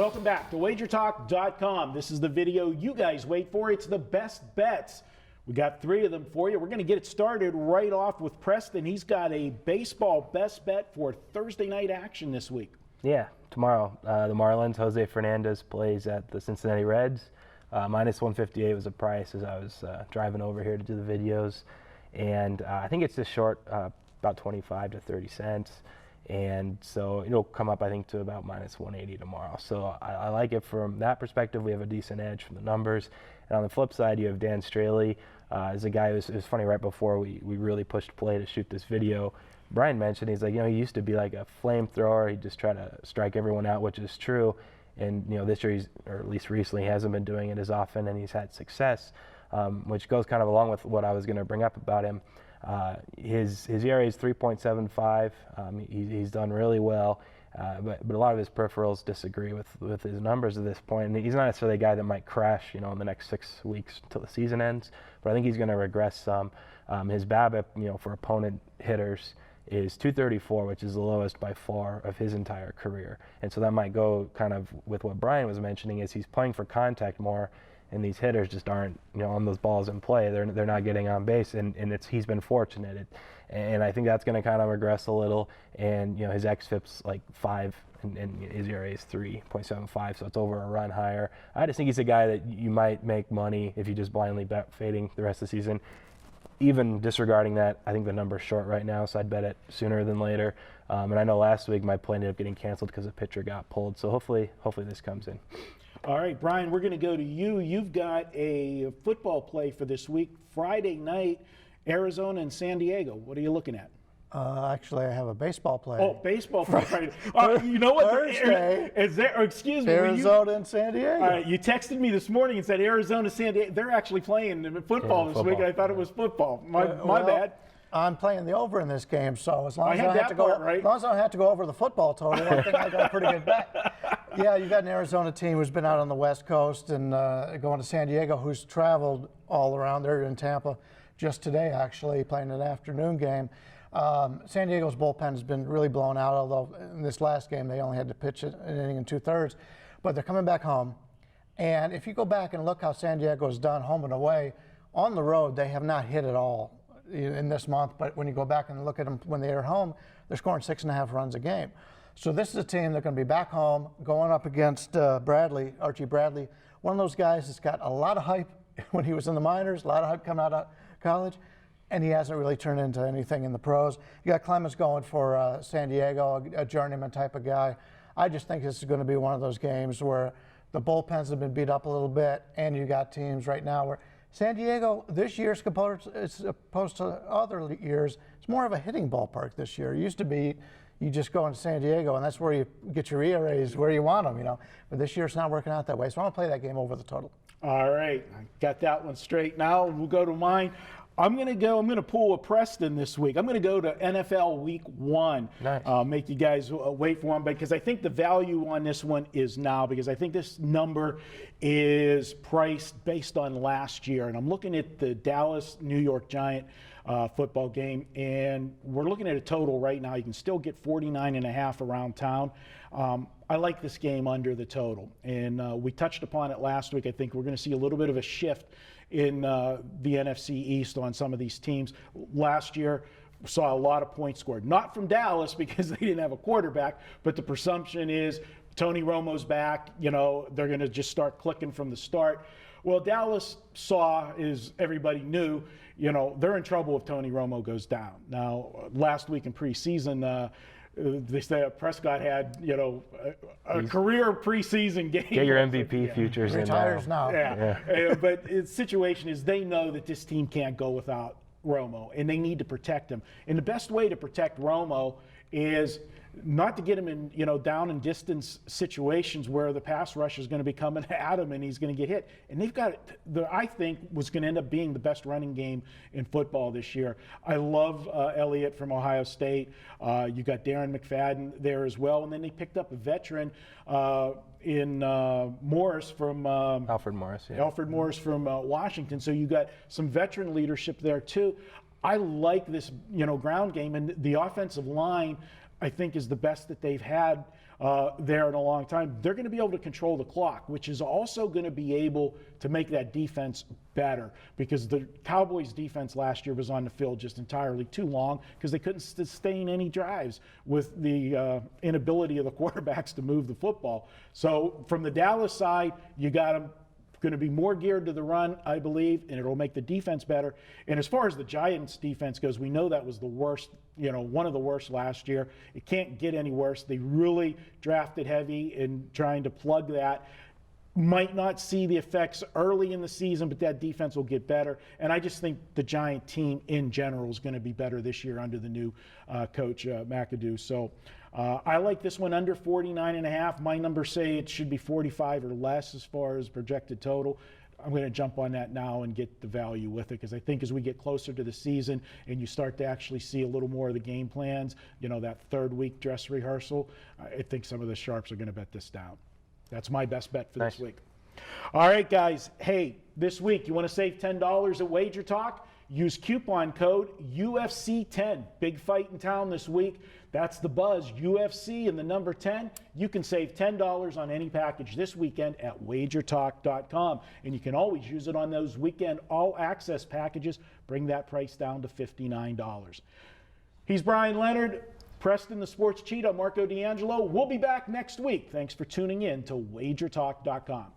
Welcome back to wagertalk.com. This is the video you guys wait for. It's the best bets. We got 3 of them for you. We're going to get it started right off with Preston. He's got a baseball best bet for Thursday night action this week. Yeah, tomorrow. The Marlins, Jose Fernandez plays at the Cincinnati Reds. Minus 158 was the price as I was driving over here to do the videos. And I think it's just short, about 25 to 30 cents. And so it'll come up, I think, to about minus 180 tomorrow. So I like it from that perspective. We have a decent edge from the numbers. And on the flip side, you have Dan Straley. As a guy who was funny, right before we really pushed play to shoot this video, Bryan mentioned, he's like, he used to be like a flamethrower. He'd just try to strike everyone out, which is true. And, this year, or at least recently, he hasn't been doing it as often, and he's had success, which goes kind of along with what I was going to bring up about him. His ERA is 3.75. He's done really well, but a lot of his peripherals disagree with his numbers at this point. And he's not necessarily a guy that might crash, in the next 6 weeks until the season ends. But I think he's going to regress some. His BABIP, for opponent hitters is 234, which is the lowest by far of his entire career. And so that might go kind of with what Bryan was mentioning, is he's playing for contact more. And these hitters just aren't, on those balls in play. They're not getting on base, and he's been fortunate. And I think that's going to kind of regress a little. And his xFIP's like 5, and his ERA is 3.75, so it's over a run higher. I just think he's a guy that you might make money if you just blindly bet fading the rest of the season. Even disregarding that, I think the number's short right now, so I'd bet it sooner than later. And I know last week my play ended up getting canceled because a pitcher got pulled. So hopefully this comes in. All right, Bryan, we're going to go to you. You've got a football play for this week. Friday night, Arizona and San Diego. What are you looking at? Actually, I have a baseball play. Oh, baseball play. You know what? Thursday. Excuse me. Arizona and San Diego. You texted me this morning and said Arizona, San Diego. They're actually playing football this week. I thought it was football. My bad. I'm playing the over in this game, so as long as I don't have to go over the football total, I think I got a pretty good bet. Yeah, you've got an Arizona team who's been out on the West Coast and going to San Diego, who's traveled all around. They're in Tampa just today, actually, playing an afternoon game. San Diego's bullpen has been really blown out, although in this last game they only had to pitch an inning and 2/3. But they're coming back home. And if you go back and look how San Diego's done home and away, on the road they have not hit at all in this month. But when you go back and look at them when they are home, they're scoring 6.5 runs a game. So this is a team that's going to be back home, going up against Archie Bradley, one of those guys that's got a lot of hype when he was in the minors, a lot of hype coming out of college, and he hasn't really turned into anything in the pros. You got Clemens going for San Diego, a journeyman type of guy. I just think this is going to be one of those games where the bullpens have been beat up a little bit, and you got teams right now where San Diego this year, as opposed to other years, it's more of a hitting ballpark this year. It used to be you just go into San Diego, and that's where you get your ERAs where you want them, But this year it's not working out that way. So I'm going to play that game over the total. All right. I got that one straight. Now we'll go to mine. I'm going to pull a Preston this week. I'm going to go to NFL Week 1. Nice. Make you guys wait for one, because I think the value on this one is now, because I think this number is priced based on last year. And I'm looking at the Dallas-New York Giant football game, and we're looking at a total right now. You can still get 49.5 around town. I like this game under the total, and we touched upon it last week. I think we're going to see a little bit of a shift in the NFC East on some of these teams. Last year, saw a lot of points scored. Not from Dallas because they didn't have a quarterback, but the presumption is Tony Romo's back. They're going to just start clicking from the start. Well, Dallas saw, as everybody knew, they're in trouble if Tony Romo goes down. Now, last week in preseason, they say Prescott had, a career preseason game. Get your MVP futures in now. Retires now. Yeah. But the situation is they know that this team can't go without Romo, and they need to protect him. And the best way to protect Romo is not to get him in, down and distance situations where the pass rush is going to be coming at him and he's going to get hit. And they've got, I think, was going to end up being the best running game in football this year. I love Elliott from Ohio State. You got Darren McFadden there as well. And then they picked up a veteran in Morris from Alfred Morris. Yeah. Alfred Morris from Washington. So you got some veteran leadership there too. I like this, ground game, and the offensive line, I think, is the best that they've had there in a long time. They're going to be able to control the clock, which is also going to be able to make that defense better, because the Cowboys defense last year was on the field just entirely too long because they couldn't sustain any drives with the inability of the quarterbacks to move the football. So from the Dallas side, you got them going to be more geared to the run, I believe, and it'll make the defense better. And as far as the Giants defense goes, we know that was the worst, one of the worst last year. It can't get any worse. They really drafted heavy in trying to plug that. Might not see the effects early in the season, but that defense will get better. And I just think the Giant team in general is going to be better this year under the new coach, McAdoo. So I like this one under 49.5. My numbers say it should be 45 or less as far as projected total. I'm going to jump on that now and get the value with it, because I think as we get closer to the season and you start to actually see a little more of the game plans, that third week dress rehearsal, I think some of the sharps are going to bet this down. That's my best bet for this week. All right, guys. Hey, this week, you want to save $10 at Wager Talk? Use coupon code UFC10. Big fight in town this week. That's the buzz. UFC and the number 10. You can save $10 on any package this weekend at wagertalk.com. And you can always use it on those weekend all-access packages. Bring that price down to $59. He's Bryan Leonard. Preston, the Sports Cheetah, Marco DAngelo. We'll be back next week. Thanks for tuning in to wagertalk.com.